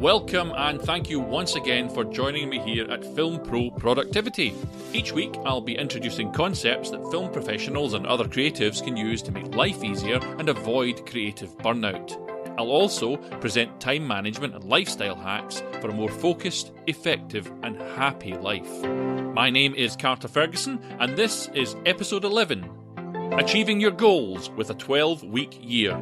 Welcome and thank you once again for joining me here at Film Pro Productivity. Each week I'll be introducing concepts that film professionals and other creatives can use to make life easier and avoid creative burnout. I'll also present time management and lifestyle hacks for a more focused, effective and happy life. My name is Carter Ferguson and this is episode 11, Achieving Your Goals with a 12-Week Year.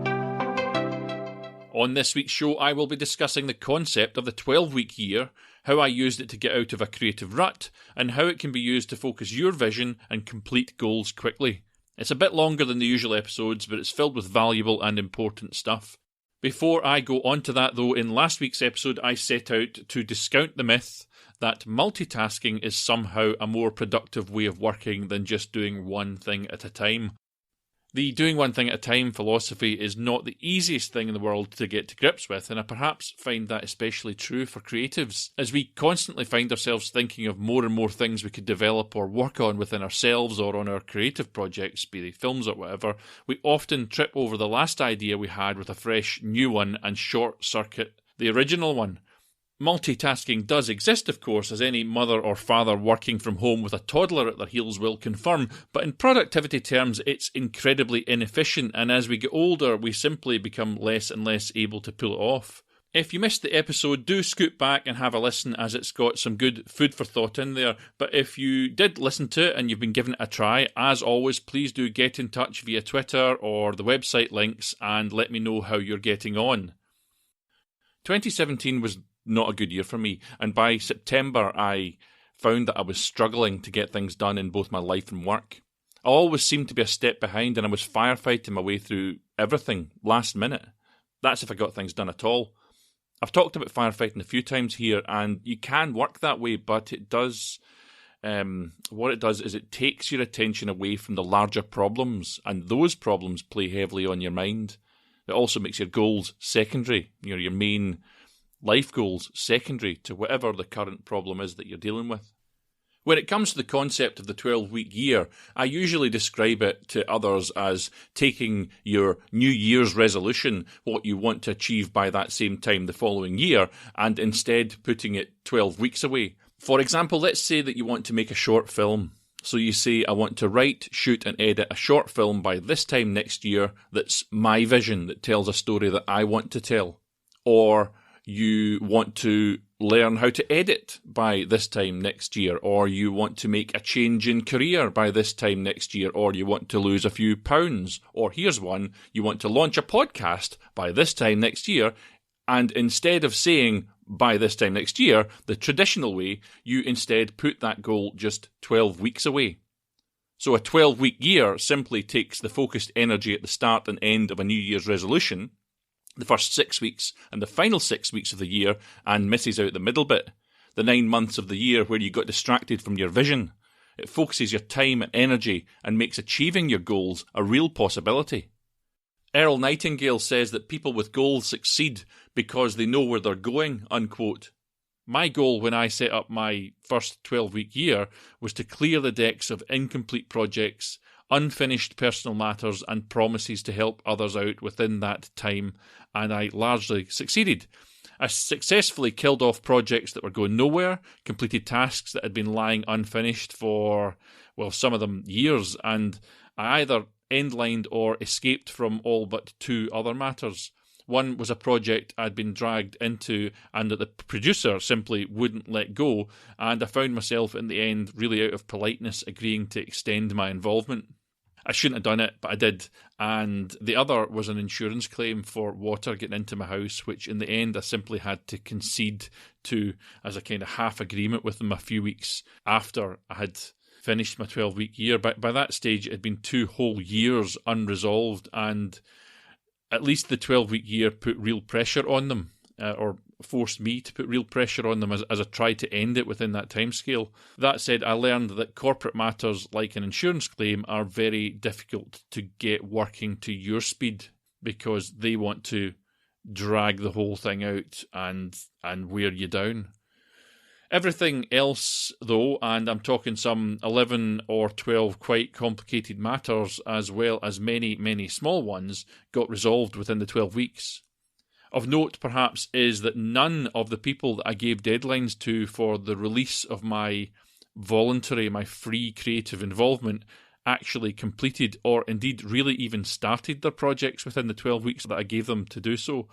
On this week's show, I will be discussing the concept of the 12-week year, how I used it to get out of a creative rut, and how it can be used to focus your vision and complete goals quickly. It's a bit longer than the usual episodes, but it's filled with valuable and important stuff. Before I go on to that though, in last week's episode I set out to discount the myth that multitasking is somehow a more productive way of working than just doing one thing at a time. The doing one thing at a time philosophy is not the easiest thing in the world to get to grips with, and I perhaps find that especially true for creatives. As we constantly find ourselves thinking of more and more things we could develop or work on within ourselves or on our creative projects, be they films or whatever, we often trip over the last idea we had with a fresh new one and short-circuit the original one. Multitasking does exist, of course, as any mother or father working from home with a toddler at their heels will confirm, but in productivity terms it's incredibly inefficient, and as we get older we simply become less and less able to pull it off. If you missed the episode, do scoot back and have a listen as it's got some good food for thought in there, but if you did listen to it and you've been giving it a try, as always please do get in touch via Twitter or the website links and let me know how you're getting on. 2017 was not a good year for me, and by September I found that I was struggling to get things done in both my life and work. I always seemed to be a step behind and I was firefighting my way through everything last minute. That's if I got things done at all. I've talked about firefighting a few times here, and you can work that way, but it does what it does is it takes your attention away from the larger problems, and those problems play heavily on your mind. It also makes your goals secondary, your main life goals secondary to whatever the current problem is that you're dealing with. When it comes to the concept of the 12-week year, I usually describe it to others as taking your New Year's resolution, what you want to achieve by that same time the following year, and instead putting it 12 weeks away. For example, let's say that you want to make a short film. So you say, I want to write, shoot and edit a short film by this time next year that's my vision, that tells a story that I want to tell. Or you want to learn how to edit by this time next year, or you want to make a change in career by this time next year, or you want to lose a few pounds, or here's one, you want to launch a podcast by this time next year, and instead of saying by this time next year, the traditional way, you instead put that goal just 12 weeks away. So a 12-week year simply takes the focused energy at the start and end of a New Year's resolution, the first 6 weeks and the final 6 weeks of the year, and misses out the middle bit, the 9 months of the year where you got distracted from your vision. It focuses your time and energy and makes achieving your goals a real possibility. Earl Nightingale says that people with goals succeed because they know where they're going, unquote. My goal when I set up my first 12-week year was to clear the decks of incomplete projects, unfinished personal matters and promises to help others out within that time, and I largely succeeded. I successfully killed off projects that were going nowhere, completed tasks that had been lying unfinished for, some of them years, and I either endlined or escaped from all but 2 other matters. One was a project I'd been dragged into and that the producer simply wouldn't let go, and I found myself in the end really out of politeness agreeing to extend my involvement. I shouldn't have done it, but I did. And the other was an insurance claim for water getting into my house, which in the end I simply had to concede to as a kind of half agreement with them a few weeks after I had finished my 12-week year. By that stage, it had been 2 whole years unresolved, and at least the 12-week year put real pressure on them, or forced me to put real pressure on them as I tried to end it within that timescale. That said, I learned that corporate matters like an insurance claim are very difficult to get working to your speed because they want to drag the whole thing out and wear you down. Everything else, though, and I'm talking some 11 or 12 quite complicated matters as well as many, many small ones, got resolved within the 12 weeks. Of note, perhaps, is that none of the people that I gave deadlines to for the release of my voluntary, my free creative involvement actually completed or indeed really even started their projects within the 12 weeks that I gave them to do so.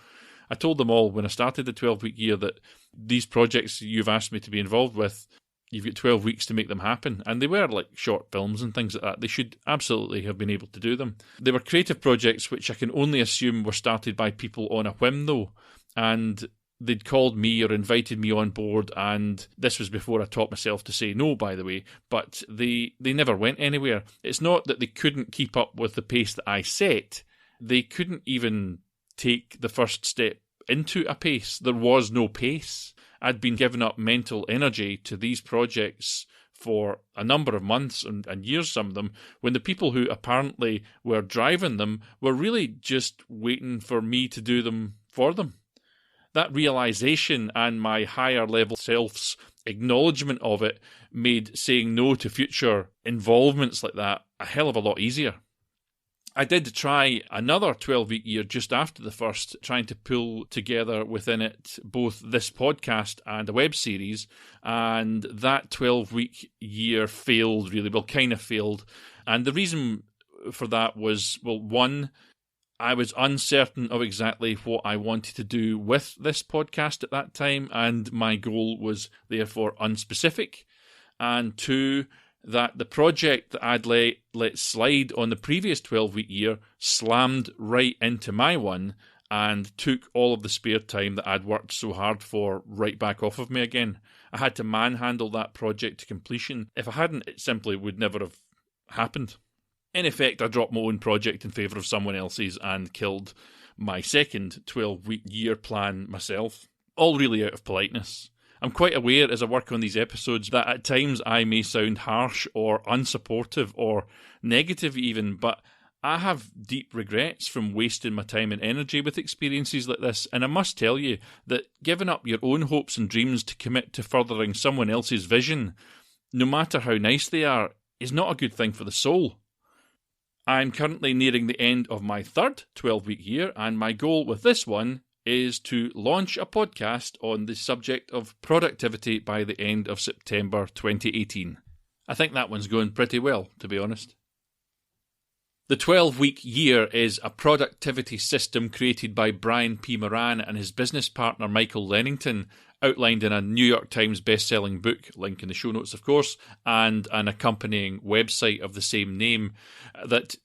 I told them all when I started the 12-week year that these projects you've asked me to be involved with, you've got 12 weeks to make them happen. And they were like short films and things like that. They should absolutely have been able to do them. They were creative projects which I can only assume were started by people on a whim though. And they'd called me or invited me on board, and this was before I taught myself to say no, by the way, but they never went anywhere. It's not that they couldn't keep up with the pace that I set. They couldn't even take the first step into a pace. There was no pace. I'd been giving up mental energy to these projects for a number of months and years, some of them, when the people who apparently were driving them were really just waiting for me to do them for them. That realisation and my higher level self's acknowledgement of it made saying no to future involvements like that a hell of a lot easier. I did try another 12-week year just after the first, trying to pull together within it both this podcast and a web series, and that 12-week year failed really, well, kind of failed. And the reason for that was, well, one, I was uncertain of exactly what I wanted to do with this podcast at that time, and my goal was therefore unspecific. And two, that the project that I'd let slide on the previous 12-week year slammed right into my one and took all of the spare time that I'd worked so hard for right back off of me again. I had to manhandle that project to completion. If I hadn't, it simply would never have happened. In effect, I dropped my own project in favour of someone else's and killed my second 12-week year plan myself. All really out of politeness. I'm quite aware as I work on these episodes that at times I may sound harsh or unsupportive or negative even, but I have deep regrets from wasting my time and energy with experiences like this, and I must tell you that giving up your own hopes and dreams to commit to furthering someone else's vision, no matter how nice they are, is not a good thing for the soul. I'm currently nearing the end of my third 12-week year, and my goal with this one is to launch a podcast on the subject of productivity by the end of September 2018. I think that one's going pretty well, to be honest. The 12-week year is a productivity system created by BRIAN P MORAN and his business partner MICHAEL LENNIngTON, outlined in a New York Times best-selling book, link in the show notes of course, and an accompanying website of the same name, that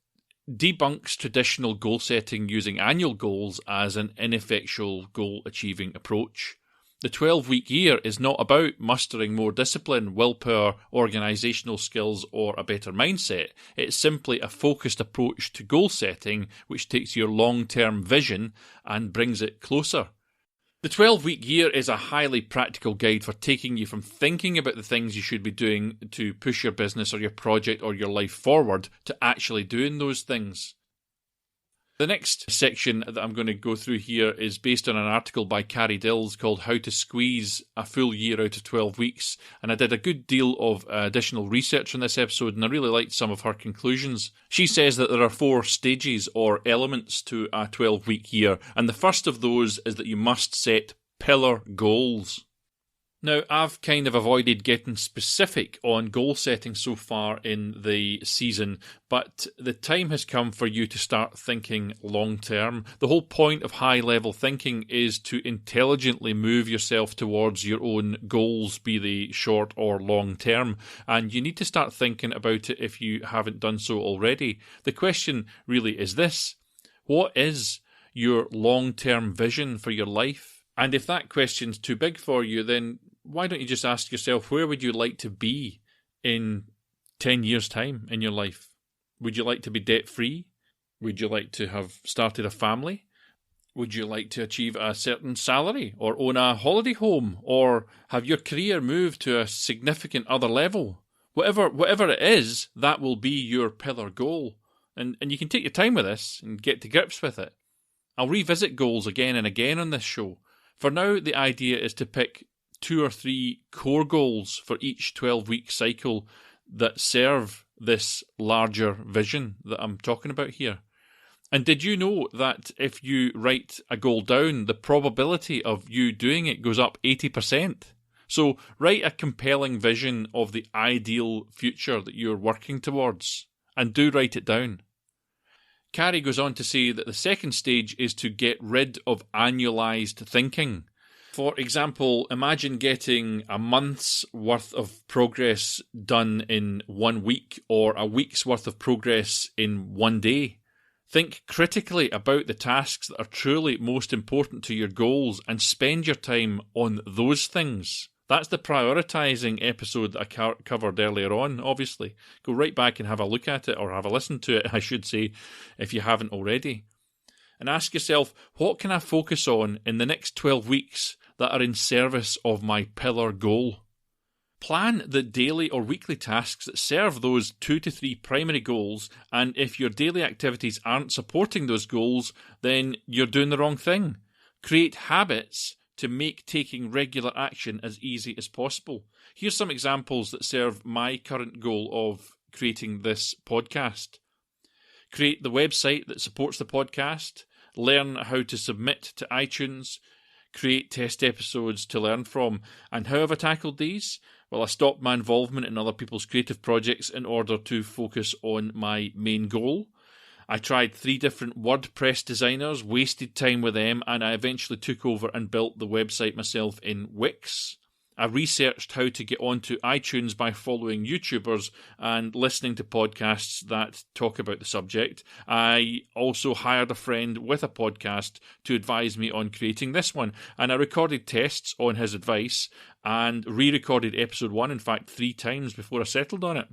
debunks traditional goal setting using annual goals as an ineffectual goal-achieving approach. The 12-week year is not about mustering more discipline, willpower, organisational skills, or a better mindset. It's simply a focused approach to goal setting which takes your long-term vision and brings it closer. The 12-week year is a highly practical guide for taking you from thinking about the things you should be doing to push your business or your project or your life forward to actually doing those things. The next section that I'm going to go through here is based on an article by Carrie Dills called How to Squeeze a Full Year Out of 12 Weeks, and I did a good deal of additional research on this episode, and I really liked some of her conclusions. She says that there are 4 stages or elements to a 12-week year, and the first of those is that you must set pillar goals. Now, I've kind of avoided getting specific on goal setting so far in the season, but the time has come for you to start thinking long term. The whole point of high level thinking is to intelligently move yourself towards your own goals, be they short or long term, and you need to start thinking about it if you haven't done so already. The question really is this: what is your long term vision for your life? And if that question's too big for you, then why don't you just ask yourself, where would you like to be in 10 years' time in your life? Would you like to be debt-free? Would you like to have started a family? Would you like to achieve a certain salary or own a holiday home or have your career move to a significant other level? Whatever it is, that will be your pillar goal. And you can take your time with this and get to grips with it. I'll revisit goals again and again on this show. For now, the idea is to pick 2 or 3 core goals for each 12-week cycle that serve this larger vision that I'm talking about here. And did you know that if you write a goal down, the probability of you doing it goes up 80%? So write a compelling vision of the ideal future that you're working towards, and do write it down. Carrie goes on to say that the second stage is to get rid of annualised thinking. For example, imagine getting a month's worth of progress done in 1 week, or a week's worth of progress in 1 day. Think critically about the tasks that are truly most important to your goals and spend your time on those things. That's the prioritising episode that I covered earlier on, obviously. Go right back and have a look at it, or have a listen to it, I should say, if you haven't already. And ask yourself, what can I focus on in the next 12 weeks that are in service of my pillar goal? Plan the daily or weekly tasks that serve those 2 to 3 primary goals, and if your daily activities aren't supporting those goals, then you're doing the wrong thing. Create habits to make taking regular action as easy as possible. Here's some examples that serve my current goal of creating this podcast. Create the website that supports the podcast, learn how to submit to iTunes, create test episodes to learn from. And how have I tackled these? Well, I stopped my involvement in other people's creative projects in order to focus on my main goal. I tried 3 different WordPress designers, wasted time with them, and I eventually took over and built the website myself in Wix. I researched how to get onto iTunes by following YouTubers and listening to podcasts that talk about the subject. I also hired a friend with a podcast to advise me on creating this one, and I recorded tests on his advice and re-recorded episode 1, in fact, 3 times before I settled on it.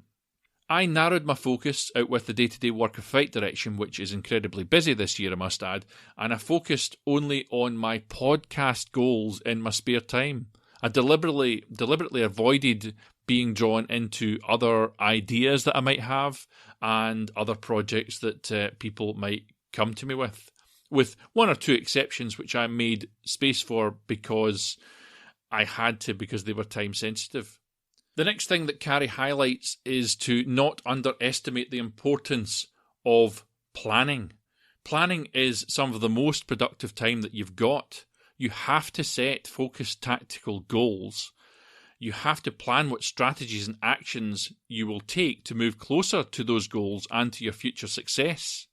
I narrowed my focus out with the day-to-day work of Fight Direction, which is incredibly busy this year, I must add, and I focused only on my podcast goals in my spare time. I deliberately avoided being drawn into other ideas that I might have and other projects that people might come to me with 1 or 2 exceptions which I made space for because I had to, because they were time sensitive. The next thing that Carrie highlights is to not underestimate the importance of planning. Planning is some of the most productive time that you've got. You have to set focused tactical goals. You have to plan what strategies and actions you will take to move closer to those goals and to your future success.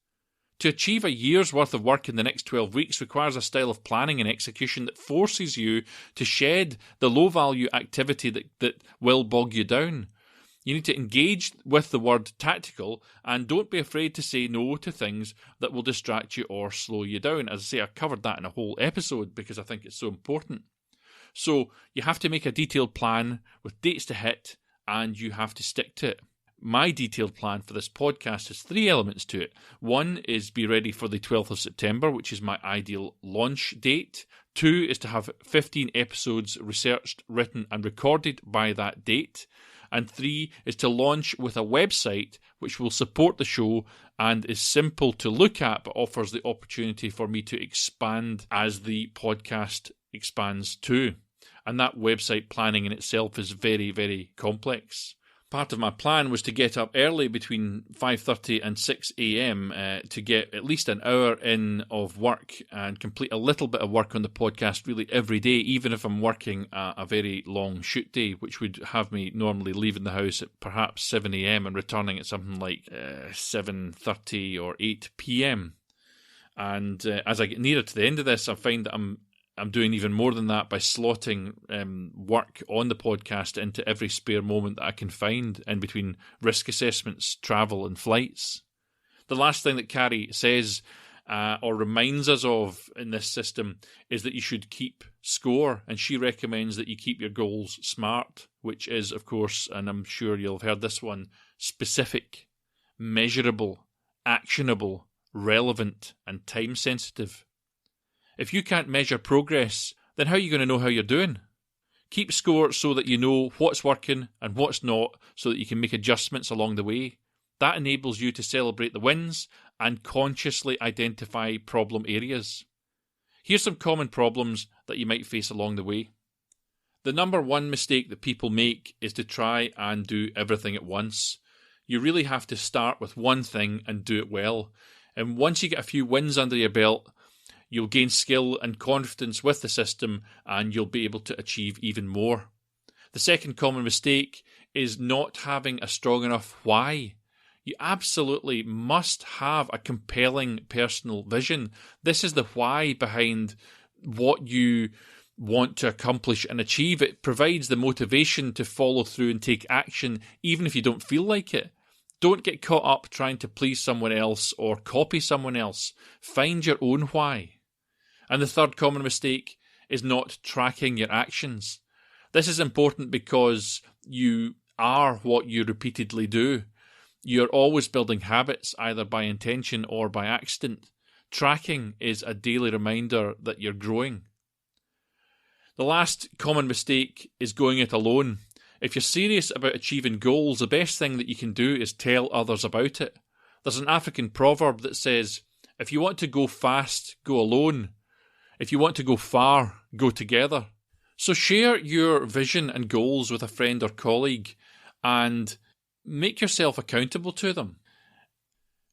To achieve a year's worth of work in the next 12 weeks requires a style of planning and execution that forces you to shed the low-value activity that will bog you down. You need to engage with the word tactical, and don't be afraid to say no to things that will distract you or slow you down. As I say, I covered that in a whole episode because I think it's so important. So you have to make a detailed plan with dates to hit, and you have to stick to it. My detailed plan for this podcast has 3 elements to it. 1 is be ready for the 12th of September, which is my ideal launch date. 2 is to have 15 episodes researched, written and recorded by that date. And 3 is to launch with a website which will support the show and is simple to look at but offers the opportunity for me to expand as the podcast expands too. And that website planning in itself is very, very complex. Part of my plan was to get up early between 5:30 and 6 a.m. To get at least an hour in of work and complete a little bit of work on the podcast really every day, even if I'm working a very long shoot day, which would have me normally leaving the house at perhaps 7 a.m. and returning at something like 7:30 or 8 p.m. And as I get nearer to the end of this, I find that I'm doing even more than that by slotting work on the podcast into every spare moment that I can find in between risk assessments, travel and flights. The last thing that Carrie says or reminds us of in this system is that you should keep score, and she recommends that you keep your goals SMART, which is, of course, and I'm sure you'll have heard this one, specific, measurable, actionable, relevant and time sensitive. If you can't measure progress, then how are you going to know how you're doing? Keep score so that you know what's working and what's not, so that you can make adjustments along the way. That enables you to celebrate the wins and consciously identify problem areas. Here's some common problems that you might face along the way. The number 1 mistake that people make is to try and do everything at once. You really have to start with one thing and do it well. And once you get a few wins under your belt, you'll gain skill and confidence with the system, and you'll be able to achieve even more. The second common mistake is not having a strong enough why. You absolutely must have a compelling personal vision. This is the why behind what you want to accomplish and achieve. It provides the motivation to follow through and take action, even if you don't feel like it. Don't get caught up trying to please someone else or copy someone else. Find your own why. And the third common mistake is not tracking your actions. This is important because you are what you repeatedly do. You're always building habits, either by intention or by accident. Tracking is a daily reminder that you're growing. The last common mistake is going it alone. If you're serious about achieving goals, the best thing that you can do is tell others about it. There's an African proverb that says, if you want to go fast, go alone. If you want to go far, go together. So share your vision and goals with a friend or colleague and make yourself accountable to them.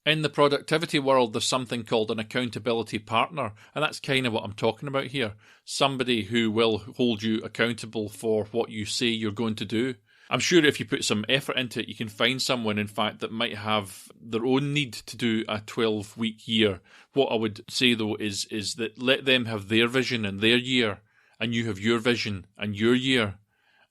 In the productivity world, there's something called an accountability partner, and that's kind of what I'm talking about here. Somebody who will hold you accountable for what you say you're going to do. I'm sure if you put some effort into it, you can find someone, in fact, that might have their own need to do a 12-week year. What I would say, though, is that let them have their vision and their year, and you have your vision and your year.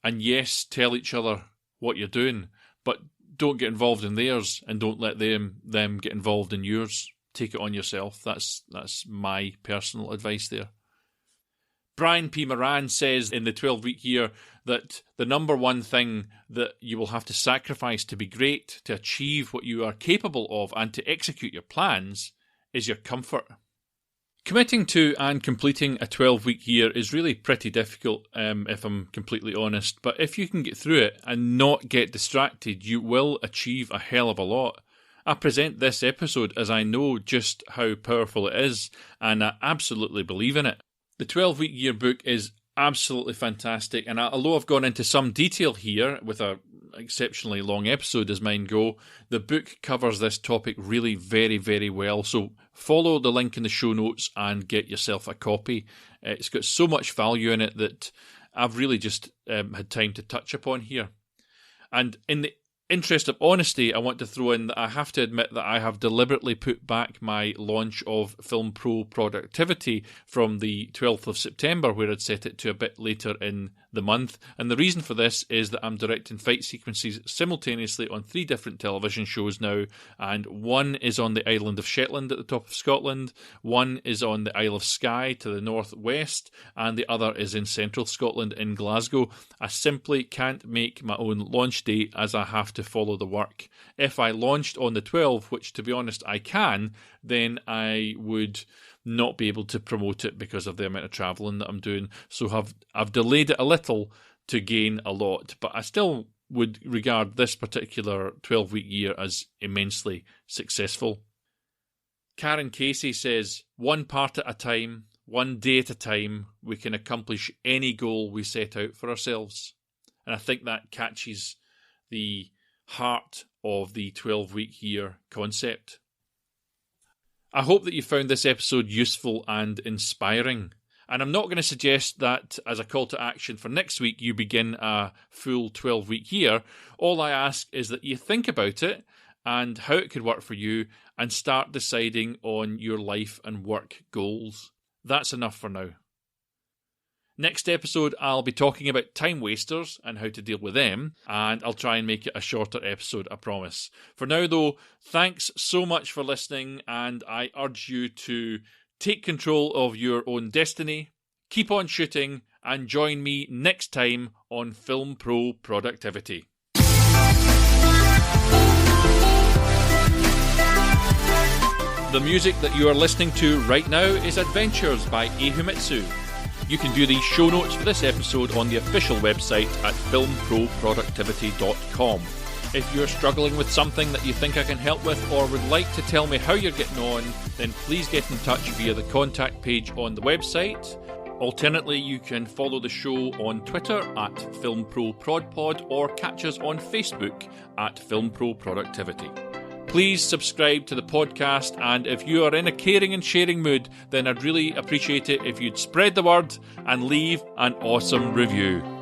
And yes, tell each other what you're doing, but don't get involved in theirs, and don't let them get involved in yours. Take it on yourself. That's my personal advice there. BRIAN P Moran says in the 12-week year that the number one thing that you will have to sacrifice to be great, to achieve what you are capable of, and to execute your plans is your comfort. Committing to and completing a 12-week year is really pretty difficult, if I'm completely honest. But if you can get through it and not get distracted, you will achieve a hell of a lot. I present this episode as I know just how powerful it is, and I absolutely believe in it. The 12-week year book is absolutely fantastic, and although I've gone into some detail here with an exceptionally long episode as mine go, the book covers this topic really very, very well. So follow the link in the show notes and get yourself a copy. It's got so much value in it that I've really just had time to touch upon here. And in the interest of honesty, I want to throw in that I have to admit that I have deliberately put back my launch of Film Pro Productivity from the 12th of September, where I'd set it to a bit later in the month. And the reason for this is that I'm directing fight sequences simultaneously on 3 different television shows now, and one is on the island of Shetland at the top of Scotland, one is on the Isle of Skye to the northwest, and the other is in central Scotland in Glasgow. I simply can't make my own launch date as I have to follow the work. If I launched on the 12th, which to be honest I can, then I would not be able to promote it because of the amount of travelling that I'm doing. So I've delayed it a little to gain a lot, but I still would regard this particular 12-week year as immensely successful. Karen Casey says, one part at a time, one day at a time, we can accomplish any goal we set out for ourselves. And I think that catches the heart of the 12-week year concept. I hope that you found this episode useful and inspiring. And I'm not going to suggest that as a call to action for next week you begin a full 12-week year. All I ask is that you think about it and how it could work for you and start deciding on your life and work goals. That's enough for now. Next episode, I'll be talking about time wasters and how to deal with them, and I'll try and make it a shorter episode, I promise. For now, though, thanks so much for listening, and I urge you to take control of your own destiny, keep on shooting, and join me next time on Film Pro Productivity. The music that you are listening to right now is Adventures by Ehumitsu. You can view the show notes for this episode on the official website at filmproproductivity.com. If you're struggling with something that you think I can help with or would like to tell me how you're getting on, then please get in touch via the contact page on the website. Alternately, you can follow the show on Twitter at FilmProProdPod or catch us on Facebook at FilmProProductivity. Please subscribe to the podcast, and if you are in a caring and sharing mood, then I'd really appreciate it if you'd spread the word and leave an awesome review.